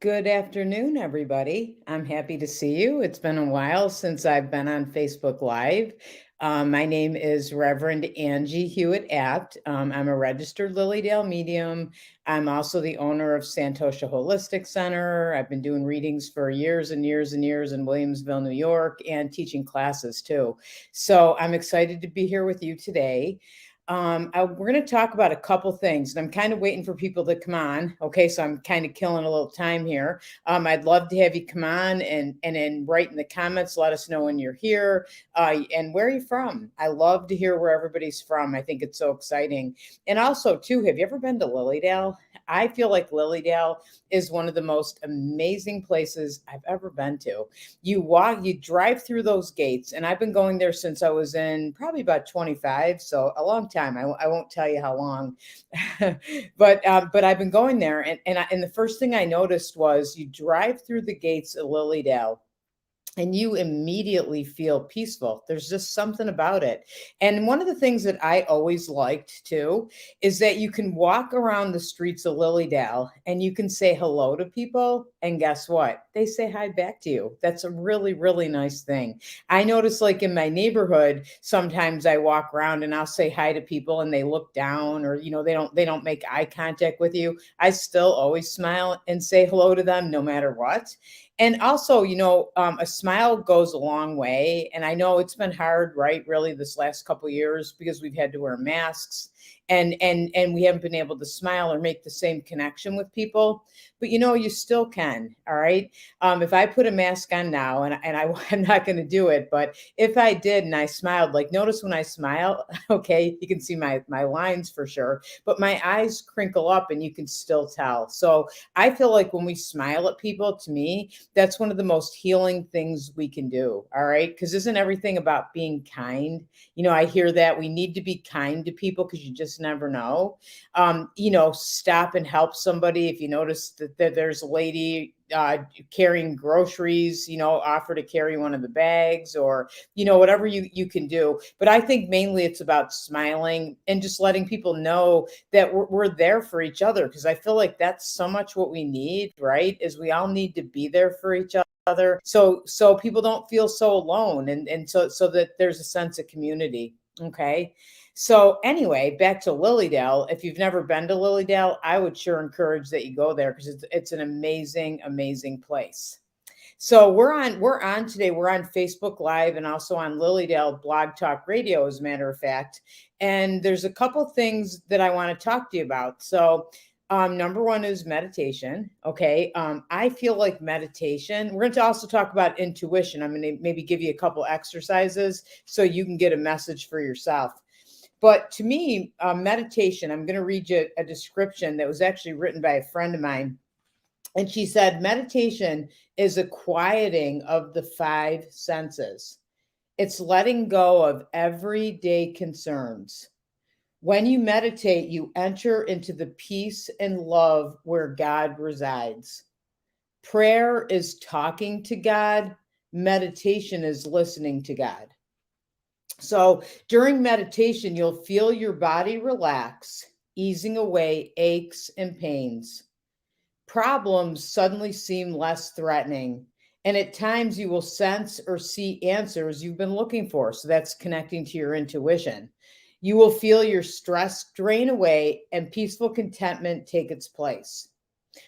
Good afternoon, everybody. I'm happy to see you. It's been a while since I've been on Facebook Live. My name is Reverend Angie Hewitt Apt. I'm a registered Lilydale medium. I'm also the owner of Santosha Holistic Center. I've been doing readings for years and years and years in Williamsville, New York, and teaching classes too. So I'm excited to be here with you today. We're going to talk about a couple things, and I'm kind of waiting for people to come on. Okay, so I'm kind of killing a little time here. I'd love to have you come on and then write in the comments. Let us know when you're here and where are you from. I love to hear where everybody's from. I think it's so exciting. And also, too, have you ever been to Lilydale? I feel like Lilydale is one of the most amazing places I've ever been to. You drive through those gates, and I've been going there since I was in probably about 25, so a long time. I won't tell you how long, but I've been going there, and the first thing I noticed was you drive through the gates of Lilydale, and you immediately feel peaceful. There's just something about it. And one of the things that I always liked too is that you can walk around the streets of Lilydale and you can say hello to people. And guess what? They say hi back to you. That's a really, really nice thing. I notice, like in my neighborhood, sometimes I walk around and I'll say hi to people and they look down, or they don't make eye contact with you. I still always smile and say hello to them no matter what. And also, a smile goes a long way. And I know it's been hard, right? Really, this last couple of years because we've had to wear masks and we haven't been able to smile or make the same connection with people. But you still can. All right. If I put a mask on now, I'm not going to do it, but if I did and I smiled, like notice when I smile, okay, you can see my lines for sure, but my eyes crinkle up and you can still tell. So I feel like when we smile at people, to me, that's one of the most healing things we can do. All right. Because isn't everything about being kind? I hear that we need to be kind to people because you just never know. Stop and help somebody. If you notice that there's a lady carrying groceries, offer to carry one of the bags, or whatever you can do. But I think mainly it's about smiling and just letting people know that we're there for each other, because I feel like that's so much what we need, right? Is we all need to be there for each other, so people don't feel so alone, and so that there's a sense of community. Okay. So anyway, back to Lilydale. If you've never been to Lilydale, I would sure encourage that you go there because it's an amazing, amazing place. So we're on today. We're on Facebook Live and also on Lilydale Blog Talk Radio, as a matter of fact. And there's a couple things that I want to talk to you about. So number one is meditation. Okay. I feel like meditation. We're going to also talk about intuition. I'm going to maybe give you a couple exercises so you can get a message for yourself. But to me, meditation, I'm going to read you a description that was actually written by a friend of mine. And she said, meditation is a quieting of the five senses. It's letting go of everyday concerns. When you meditate, you enter into the peace and love where God resides. Prayer is talking to God. Meditation is listening to God. So during meditation, you'll feel your body relax, easing away aches and pains. Problems suddenly seem less threatening. And at times you will sense or see answers you've been looking for. So that's connecting to your intuition. You will feel your stress drain away and peaceful contentment take its place.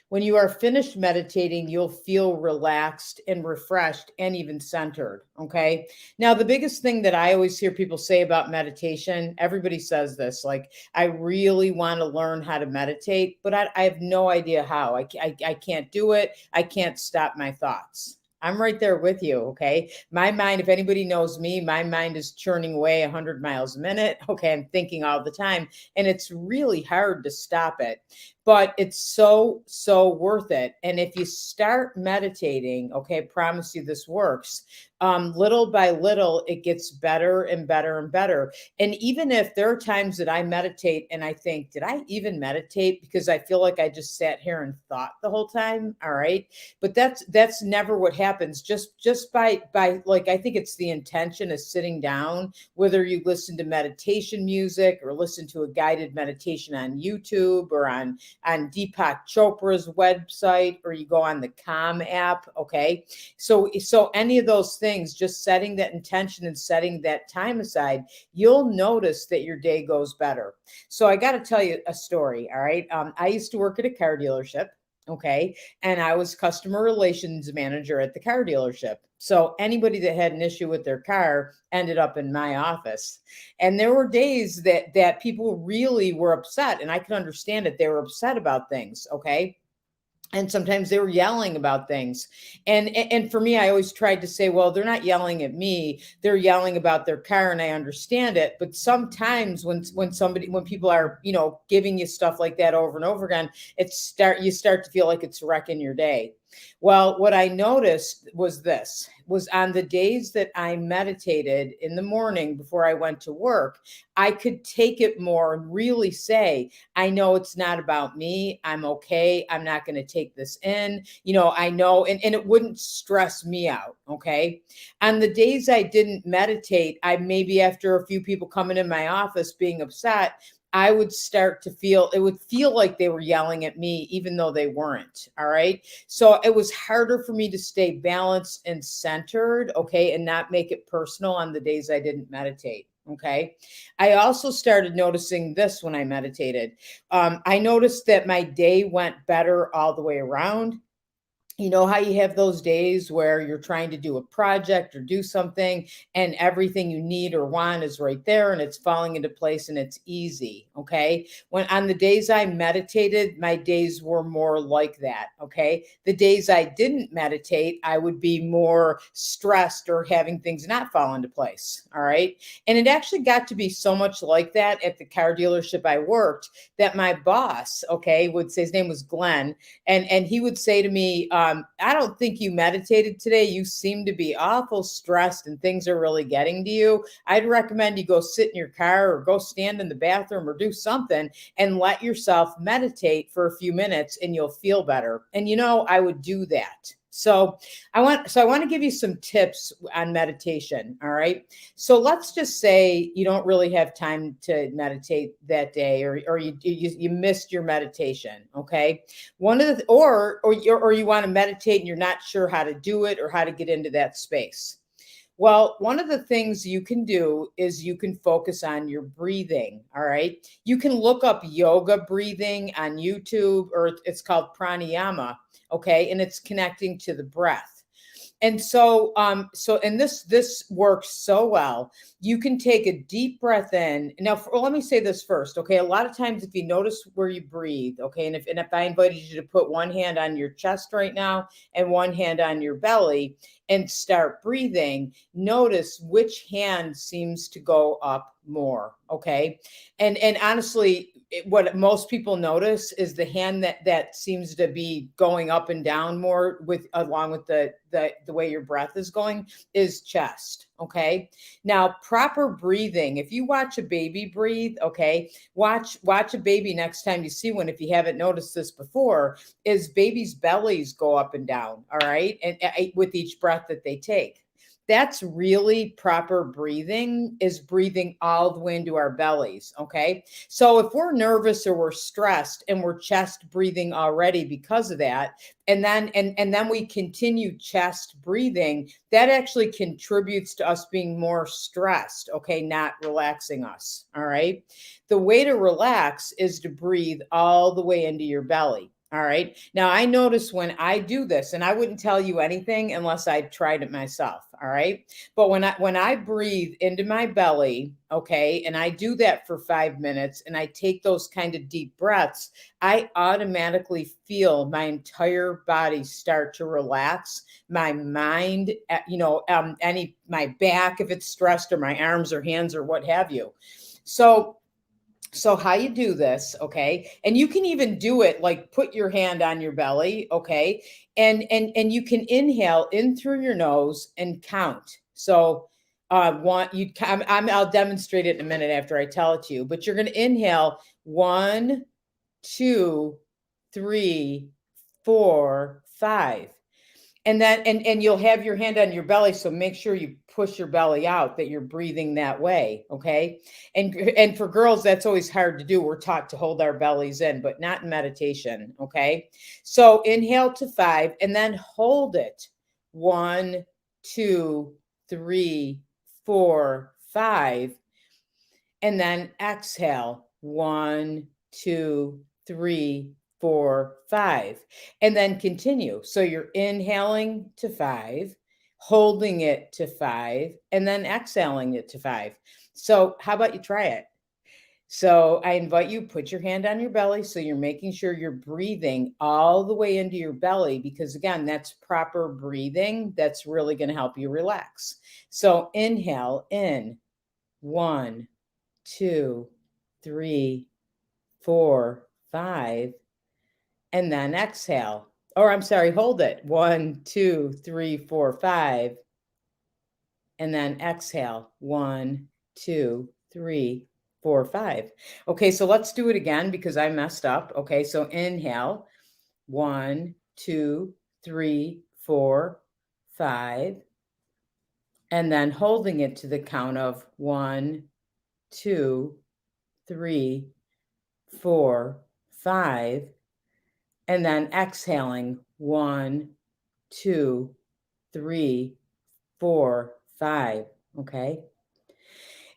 When you are finished meditating, you'll feel relaxed and refreshed and even centered. Okay. Now, the biggest thing that I always hear people say about meditation, everybody says this, like, I really want to learn how to meditate, but I have no idea how. I can't do it. I can't stop my thoughts. I'm right there with you. Okay. My mind, if anybody knows me, my mind is churning away 100 miles a minute. Okay. I'm thinking all the time, and it's really hard to stop it, but it's so, so worth it. And if you start meditating, okay, I promise you this works. Little by little, it gets better and better and better. And even if there are times that I meditate and I think, did I even meditate? Because I feel like I just sat here and thought the whole time. All right. But that's never what happens. Just by like, I think it's the intention of sitting down, whether you listen to meditation music or listen to a guided meditation on YouTube or on on Deepak Chopra's website, or you go on the Calm app. Okay. So any of those things, just setting that intention and setting that time aside, you'll notice that your day goes better. So I got to tell you a story. All right. I used to work at a car dealership. Okay. And I was customer relations manager at the car dealership. So anybody that had an issue with their car ended up in my office. And there were days that people really were upset, and I could understand it. They were upset about things. Okay. And sometimes they were yelling about things, and for me, I always tried to say, well, they're not yelling at me, they're yelling about their car, and I understand it. But sometimes when people are, giving you stuff like that over and over again, you start to feel like it's wrecking your day. Well, what I noticed was on the days that I meditated in the morning before I went to work, I could take it more and really say, I know it's not about me. I'm okay. I'm not going to take this in. I know, and it wouldn't stress me out. Okay. On the days I didn't meditate, I maybe, after a few people coming in my office being upset, I would start to feel, it would feel like they were yelling at me, even though they weren't. All right. So it was harder for me to stay balanced and centered. Okay. And not make it personal on the days I didn't meditate. Okay. I also started noticing this when I meditated. I noticed that my day went better all the way around. You know how you have those days where you're trying to do a project or do something, and everything you need or want is right there and it's falling into place and it's easy. Okay. When on the days I meditated, my days were more like that. Okay. The days I didn't meditate, I would be more stressed or having things not fall into place. All right. And it actually got to be so much like that at the car dealership I worked that my boss, okay, would say, his name was Glenn, and he would say to me, I don't think you meditated today. You seem to be awful stressed and things are really getting to you. I'd recommend you go sit in your car or go stand in the bathroom or do something and let yourself meditate for a few minutes and you'll feel better. And I would do that. So I want to give you some tips on meditation. All right. So let's just say you don't really have time to meditate that day, or you missed your meditation. Okay. One of the or you want to meditate and you're not sure how to do it or how to get into that space. Well, one of the things you can do is you can focus on your breathing. All right. You can look up yoga breathing on YouTube, or it's called pranayama. Okay. And it's connecting to the breath. And and this works so well. You can take a deep breath in. Now, let me say this first. Okay. A lot of times, if you notice where you breathe, okay, and if I invited you to put one hand on your chest right now and one hand on your belly and start breathing, notice which hand seems to go up more. Okay. And honestly, what most people notice is the hand that seems to be going up and down more, with along with the way your breath is going, is chest. Okay. Now, proper breathing. If you watch a baby breathe, okay, watch a baby next time you see one. If you haven't noticed this before, is babies' bellies go up and down. All right, and with each breath that they take. That's really proper breathing, is breathing all the way into our bellies. Okay. So if we're nervous or we're stressed and we're chest breathing already because of that, and then we continue chest breathing, that actually contributes to us being more stressed. Okay. Not relaxing us. All right. The way to relax is to breathe all the way into your belly. All right. Now, I notice when I do this, and I wouldn't tell you anything unless I tried it myself. All right. But when I breathe into my belly, okay, and I do that for 5 minutes and I take those kind of deep breaths, I automatically feel my entire body start to relax. My mind, my back, if it's stressed, or my arms or hands or what have you. So how you do this, okay? And you can even do it like put your hand on your belly, okay? And you can inhale in through your nose and count. So I'll demonstrate it in a minute after I tell it to you, but you're going to inhale 1, 2, 3, 4, 5. And then and you'll have your hand on your belly, so make sure you push your belly out, that you're breathing that way, okay? And for girls, that's always hard to do. We're taught to hold our bellies in, but not in meditation, okay? So inhale to 5 and then hold it. 1, 2, 3, 4, 5. And then exhale. 1, 2, 3, 4, 5. And then continue. So you're inhaling to 5, holding it to 5, and then exhaling it to 5. So how about you try it? So I invite you, put your hand on your belly. So you're making sure you're breathing all the way into your belly, because again, that's proper breathing. That's really going to help you relax. So inhale in. 1, 2, 3, 4, 5, and then exhale. Or I'm sorry, hold it. 1, 2, 3, 4, 5, and then exhale. 1, 2, 3, 4, 5. Okay, so let's do it again because I messed up. Okay, so inhale. 1, 2, 3, 4, 5, and then holding it to the count of 1, 2, 3, 4, 5, and then exhaling. 1, 2, 3, 4, 5. Okay.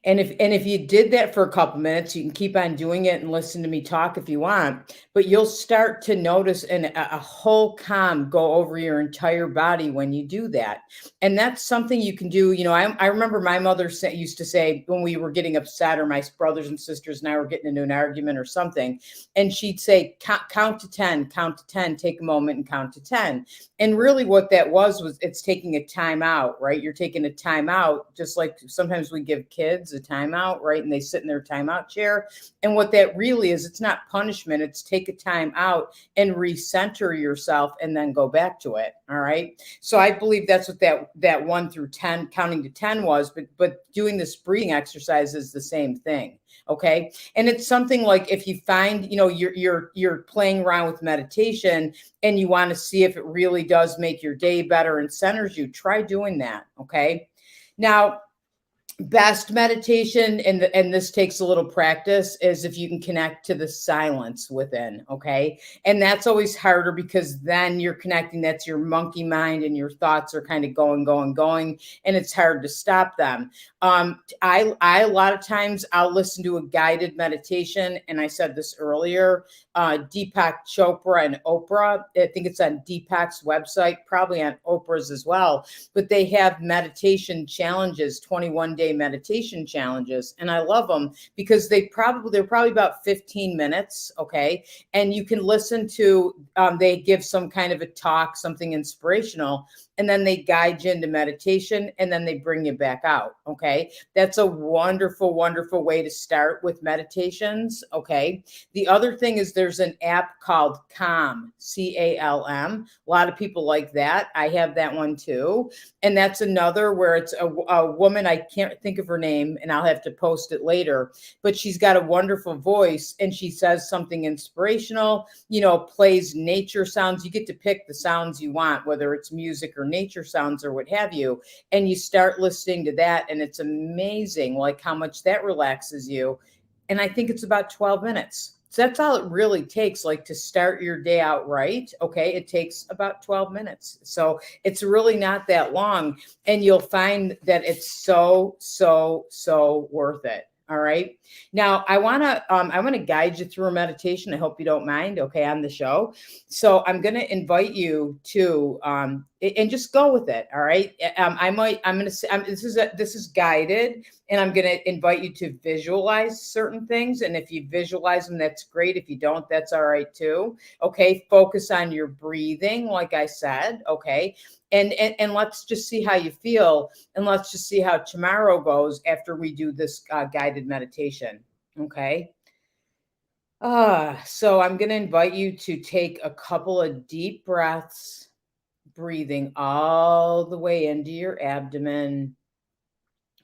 And if you did that for a couple minutes, you can keep on doing it and listen to me talk if you want, but you'll start to notice a whole calm go over your entire body when you do that. And that's something you can do. I remember my mother used to say when we were getting upset, or my brothers and sisters and I were getting into an argument or something, and she'd say, count to 10, count to 10, take a moment and count to 10. And really what that was it's taking a time out, right? You're taking a time out, just like sometimes we give kids a timeout, right? And they sit in their timeout chair. And what that really is, it's not punishment. It's take a time out and recenter yourself and then go back to it. All right. So I believe that's what that 1 through 10, counting to 10 was, but doing this breathing exercise is the same thing. Okay. And it's something like, if you find, you're playing around with meditation and you want to see if it really does make your day better and centers you, try doing that. Okay. Now, best meditation, and this takes a little practice, is if you can connect to the silence within. Okay. And that's always harder because then you're connecting, that's your monkey mind, and your thoughts are kind of going, and it's hard to stop them. I a lot of times I'll listen to a guided meditation, and I said this earlier, Deepak Chopra and Oprah, I think it's on Deepak's website, probably on Oprah's as well, but they have meditation challenges, 21-day meditation challenges. And I love them because they're probably about 15 minutes. Okay. And you can listen to, they give some kind of a talk, something inspirational, and then they guide you into meditation, and then they bring you back out. Okay. That's a wonderful, wonderful way to start with meditations. Okay. The other thing is there's an app called Calm, CALM. A lot of people like that. I have that one too. And that's another where it's a woman, I can't think of her name, and I'll have to post it later, but she's got a wonderful voice, and she says something inspirational, plays nature sounds. You get to pick the sounds you want, whether it's music or nature sounds or what have you. And you start listening to that, and it's amazing, like how much that relaxes you. And I think it's about 12 minutes. So that's all it really takes, like to start your day out right. Okay. It takes about 12 minutes. So it's really not that long. And you'll find that it's so, so, so worth it. All right. Now I want to guide you through a meditation. I hope you don't mind. Okay. On the show. So I'm going to invite you to, and just go with it. All right. I'm going to say, this is guided, and I'm going to invite you to visualize certain things. And if you visualize them, that's great. If you don't, that's all right too. Okay. Focus on your breathing, like I said. Okay. And let's just see how you feel, and let's just see how tomorrow goes after we do this guided meditation. Okay. So I'm going to invite you to take a couple of deep breaths, breathing all the way into your abdomen,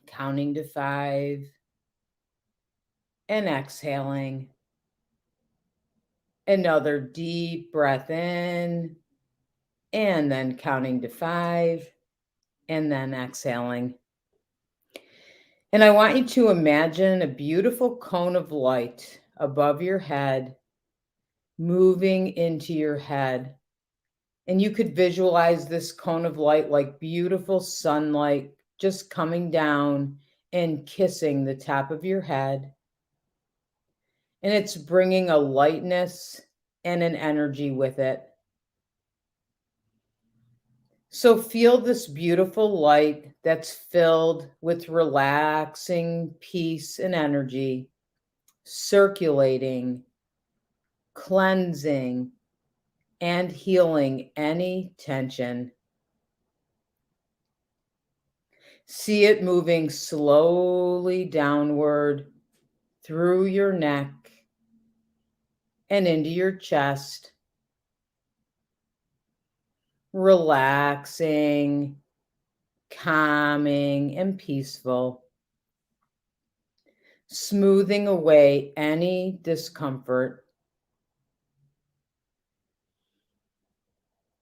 counting to 5, and exhaling. Another deep breath in and then counting to 5, and then exhaling. And I want you to imagine a beautiful cone of light above your head, moving into your head. And you could visualize this cone of light like beautiful sunlight just coming down and kissing the top of your head. And it's bringing a lightness and an energy with it. So feel this beautiful light that's filled with relaxing peace and energy, circulating, cleansing, and healing any tension. See it moving slowly downward through your neck and into your chest, relaxing, calming, and peaceful, smoothing away any discomfort.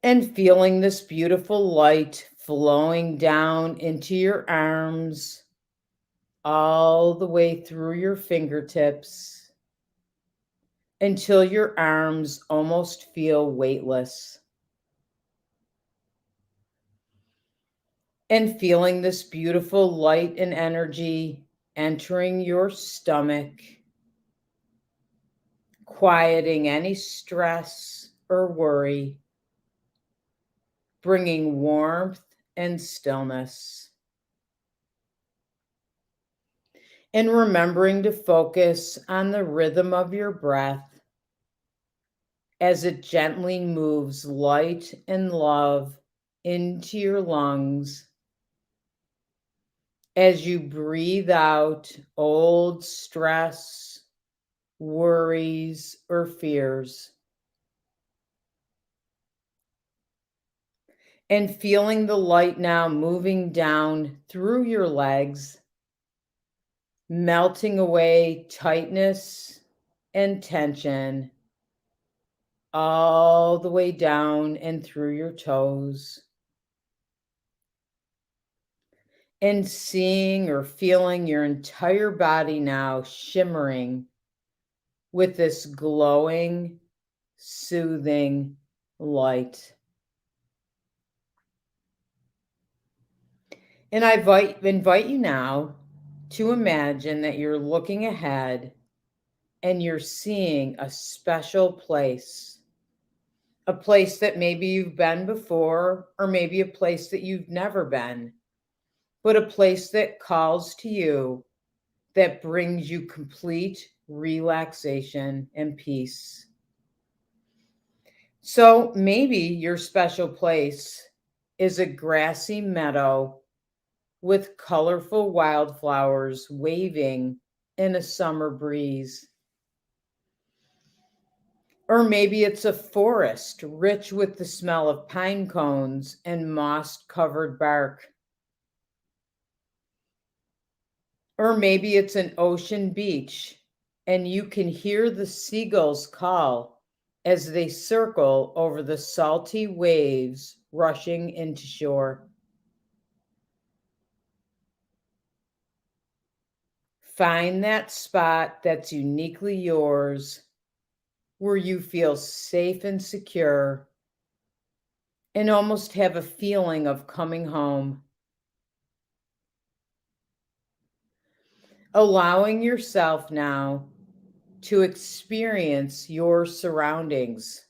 And feeling this beautiful light flowing down into your arms, all the way through your fingertips, until your arms almost feel weightless. And feeling this beautiful light and energy entering your stomach, quieting any stress or worry, bringing warmth and stillness. And remembering to focus on the rhythm of your breath as it gently moves light and love into your lungs as you breathe out old stress, worries, or fears. And feeling the light now moving down through your legs, melting away tightness and tension all the way down and through your toes. And seeing or feeling your entire body now shimmering with this glowing, soothing light. And I invite you now to imagine that you're looking ahead and you're seeing a special place. A place that maybe you've been before, or maybe a place that you've never been, but a place that calls to you, that brings you complete relaxation and peace. So maybe your special place is a grassy meadow with colorful wildflowers waving in a summer breeze. Or maybe it's a forest rich with the smell of pine cones and moss-covered bark. Or maybe it's an ocean beach and you can hear the seagulls call as they circle over the salty waves rushing into shore. Find that spot that's uniquely yours, where you feel safe and secure and almost have a feeling of coming home. Allowing yourself now to experience your surroundings.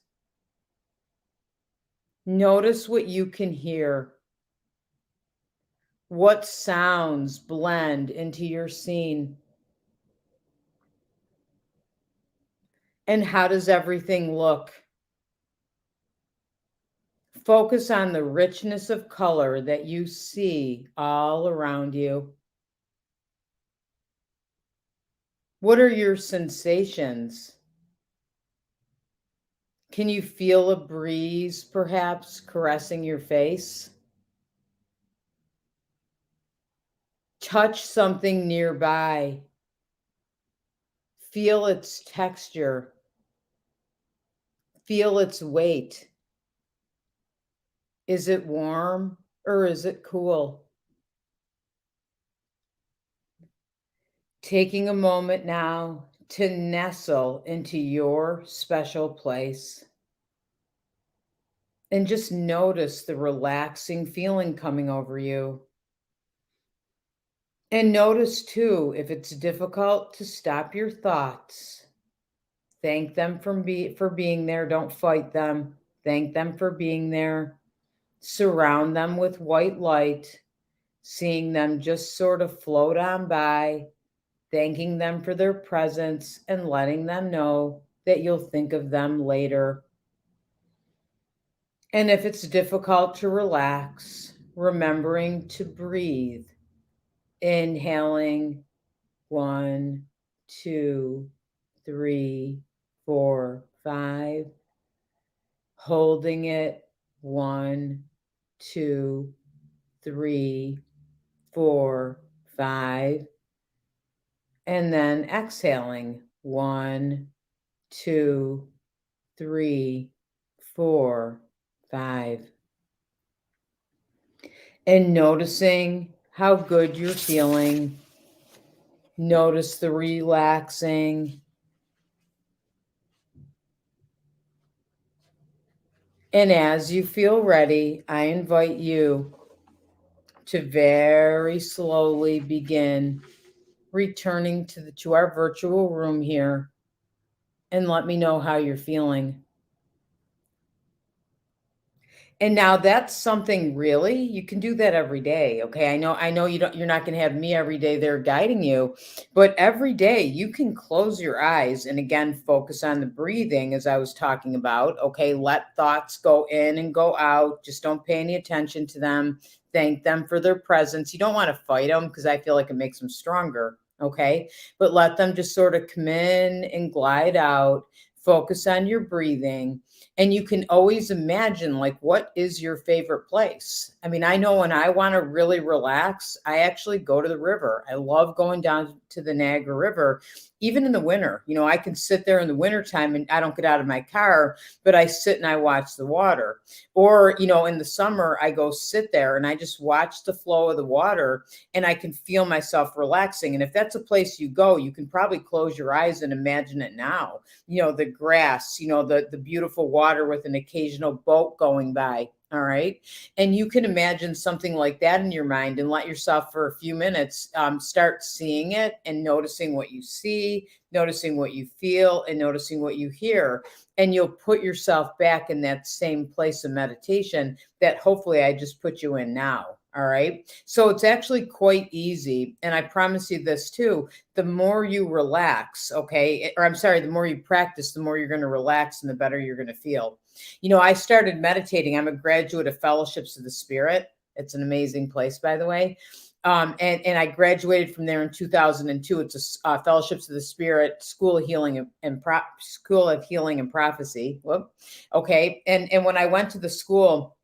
Notice what you can hear. What sounds blend into your scene? And how does everything look? Focus on the richness of color that you see all around you. What are your sensations? Can you feel a breeze perhaps caressing your face? Touch something nearby. Feel its texture. Feel its weight. Is it warm or is it cool? Taking a moment now to nestle into your special place and just notice the relaxing feeling coming over you. And notice too, if it's difficult to stop your thoughts, thank them for being there. Don't fight them. Thank them for being there. Surround them with white light, seeing them just sort of float on by, thanking them for their presence and letting them know that you'll think of them later. And if it's difficult to relax, remembering to breathe, inhaling 1, 2, 3, 4, 5, holding it 1, 2, 3, 4, 5, and then exhaling 1, 2, 3, 4, 5. And noticing how good you're feeling. Notice the relaxing. And as you feel ready, I invite you to very slowly begin returning to our virtual room here and let me know how you're feeling. And now that's something really you can do that every day, okay? I know you're not going to have me every day there guiding you, but every day you can close your eyes and again focus on the breathing as I was talking about, okay? Let thoughts go in and go out. Just don't pay any attention to them. Thank them for their presence. You don't want to fight them because I feel like it makes them stronger, okay? But let them just sort of come in and glide out. Focus on your breathing. And you can always imagine, like, what is your favorite place? I mean, I know when I want to really relax, I actually go to the river. I love going down to the Niagara River, even in the winter. I can sit there in the wintertime and I don't get out of my car, but I sit and I watch the water. Or, in the summer, I go sit there and I just watch the flow of the water and I can feel myself relaxing. And if that's a place you go, you can probably close your eyes and imagine it now. The grass, the beautiful water with an occasional boat going by. All right. And you can imagine something like that in your mind and let yourself for a few minutes start seeing it and noticing what you see, noticing what you feel, and noticing what you hear. And you'll put yourself back in that same place of meditation that hopefully I just put you in now. All right. So it's actually quite easy. And I promise you this too. The more you relax, okay, or I'm sorry, the more you practice, the more you're going to relax and the better you're going to feel. I started meditating. I'm a graduate of Fellowships of the Spirit. It's an amazing place, by the way. And I graduated from there in 2002. It's a Fellowships of the Spirit School of Healing School of Healing and Prophecy. Whoop. Okay. And when I went to the school,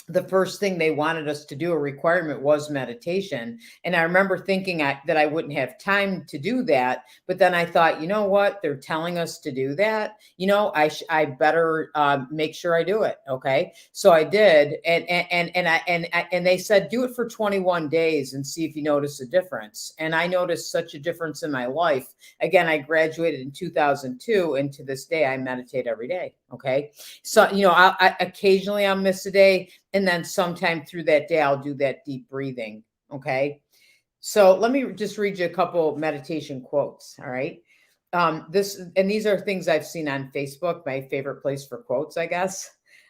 the first thing they wanted us to do, a requirement, was meditation. And I remember thinking that I wouldn't have time to do that. But then I thought, you know what? They're telling us to do that. I better make sure I do it. Okay. So I did. And they said, do it for 21 days and see if you notice a difference. And I noticed such a difference in my life. Again, I graduated in 2002. And to this day, I meditate every day. Okay. So, I occasionally I'll miss a day. And then sometime through that day, I'll do that deep breathing. Okay. So let me just read you a couple meditation quotes. All right. These are things I've seen on Facebook, my favorite place for quotes, I guess.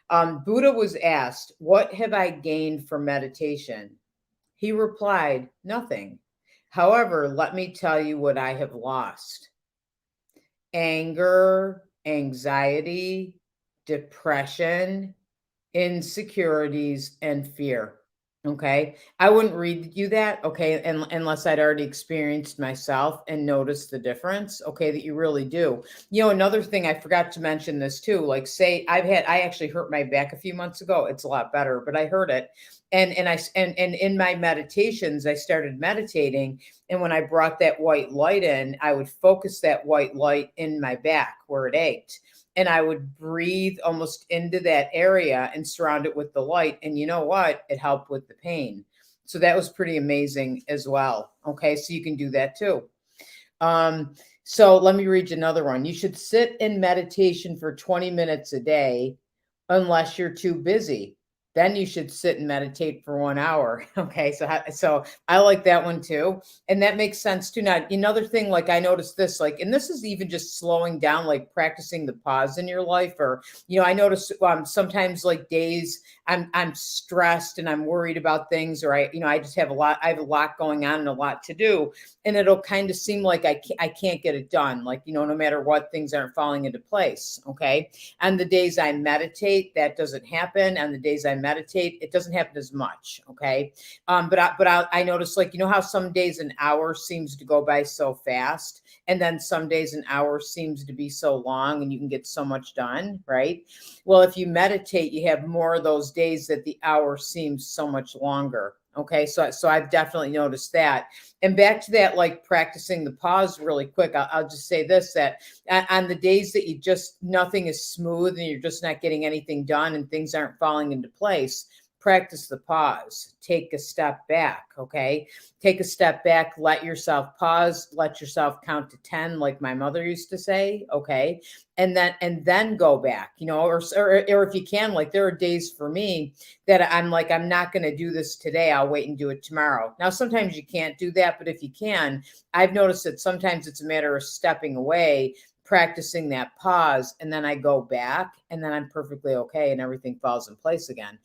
Buddha was asked, "What have I gained from meditation?" He replied, "Nothing. However, let me tell you what I have lost: anger, anxiety, depression, insecurities, and fear." Okay. I wouldn't read you that. Okay. Unless I'd already experienced myself and noticed the difference. Okay. That you really do. Another thing I forgot to mention this too, like say I actually hurt my back a few months ago. It's a lot better, but I hurt it. And in my meditations, I started meditating. And when I brought that white light in, I would focus that white light in my back where it ached. and I would breathe almost into that area and surround it with the light. And you know what? It helped with the pain. So that was pretty amazing as well. Okay, so you can do that too. Um, so let me read you another one. You should sit in meditation for 20 minutes a day unless you're too busy. Then you should sit and meditate for 1 hour. Okay, so I like that one too, and that makes sense too. Now another thing, like I noticed this, like, and this is even just slowing down, like practicing the pause in your life, or I notice sometimes like days I'm stressed and I'm worried about things, or I just have I have a lot going on and a lot to do, and it'll kind of seem like I can't get it done, like no matter what, things aren't falling into place. Okay, on the days I meditate, that doesn't happen. On the days I meditate, it doesn't happen as much. Okay. I notice, like, how some days an hour seems to go by so fast. And then some days an hour seems to be so long and you can get so much done. Right. Well, if you meditate, you have more of those days that the hour seems so much longer. Okay. So I've definitely noticed that. And back to that, like practicing the pause really quick. I'll just say this, that on the days that you just, nothing is smooth and you're just not getting anything done and things aren't falling into place, practice the pause. Take a step back. Okay. Take a step back, let yourself pause, let yourself count to 10, like my mother used to say. Okay. And then go back, or if you can, like there are days for me that I'm like, I'm not going to do this today. I'll wait and do it tomorrow. Now, sometimes you can't do that, but if you can, I've noticed that sometimes it's a matter of stepping away, practicing that pause, and then I go back and then I'm perfectly okay and everything falls in place again.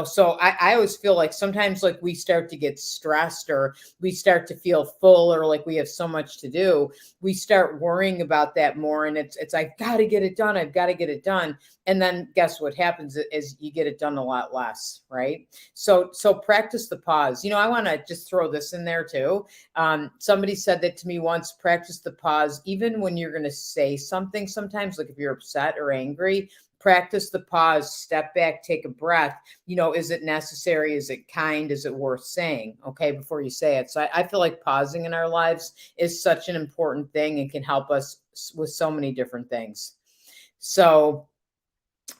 So I always feel like sometimes, like, we start to get stressed or we start to feel full or like we have so much to do. We start worrying about that more. And it's I've got to get it done. I've got to get it done. And then guess what happens is you get it done a lot less, right? So practice the pause. I want to just throw this in there too. Somebody said that to me once, practice the pause, even when you're going to say something. Sometimes, like if you're upset or angry, practice the pause, step back, take a breath. Is it necessary? Is it kind? Is it worth saying? Okay, before you say it. So I feel like pausing in our lives is such an important thing and can help us with so many different things. So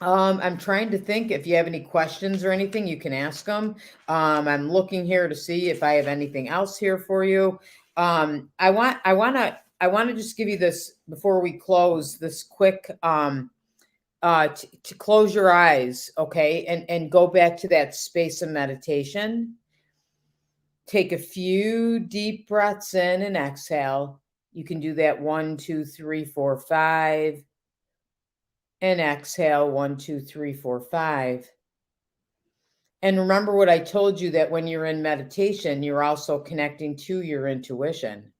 I'm trying to think if you have any questions or anything, you can ask them. I'm looking here to see if I have anything else here for you. I want to just give you this before we close, this quick to close your eyes, okay, and go back to that space of meditation. Take a few deep breaths in and exhale. You can do that 1, 2, 3, 4, 5. And exhale 1, 2, 3, 4, 5. And remember what I told you, that when you're in meditation, you're also connecting to your intuition.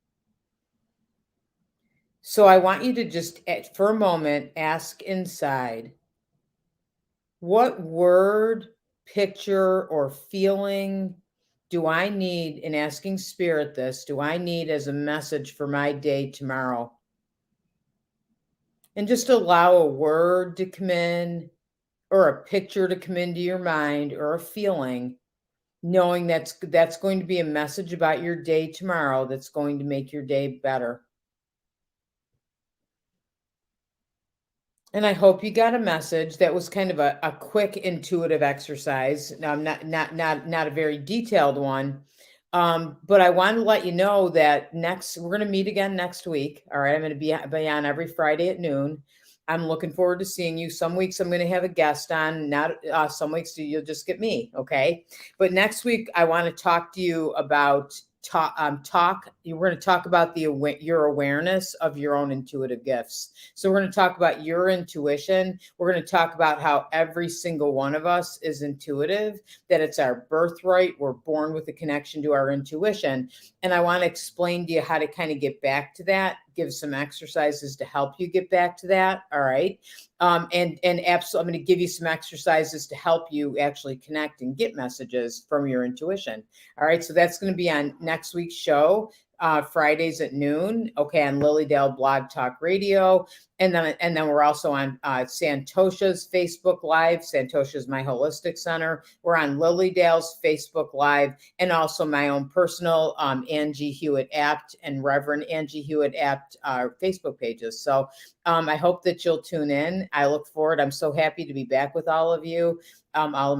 So I want you to just, for a moment, ask inside, what word, picture, or feeling do I need, in asking Spirit this, do I need as a message for my day tomorrow? And just allow a word to come in, or a picture to come into your mind, or a feeling, knowing that's going to be a message about your day tomorrow that's going to make your day better. And I hope you got a message. That was kind of a quick intuitive exercise. Now, not a very detailed one. But I want to let you know that we're going to meet again next week. All right. I'm going to be on every Friday at noon. I'm looking forward to seeing you. Some weeks I'm going to have a guest on, not some weeks you'll just get me. Okay. But next week, I want to talk to you about we're going to talk about your awareness of your own intuitive gifts. So we're going to talk about your intuition. We're going to talk about how every single one of us is intuitive, that it's our birthright. We're born with a connection to our intuition. And I want to explain to you how to kind of get back to that, give some exercises to help you get back to that. All right. And absolutely, I'm going to give you some exercises to help you actually connect and get messages from your intuition. All right. So that's going to be on next week's show. Fridays at noon, okay, on Lilydale Blog Talk Radio. And then we're also on Santosha's Facebook Live. Santosha's my holistic center. We're on Lilydale's Facebook Live, and also my own personal Angie Hewitt Apt and Reverend Angie Hewitt Apt Facebook pages. So I hope that you'll tune in. I look forward. I'm so happy to be back with all of you, all of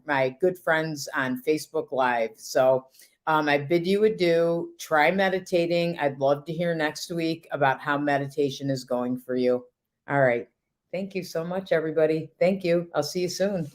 my good friends on Facebook Live. So I bid you adieu. Try meditating. I'd love to hear next week about how meditation is going for you. All right. Thank you so much, everybody. Thank you. I'll see you soon.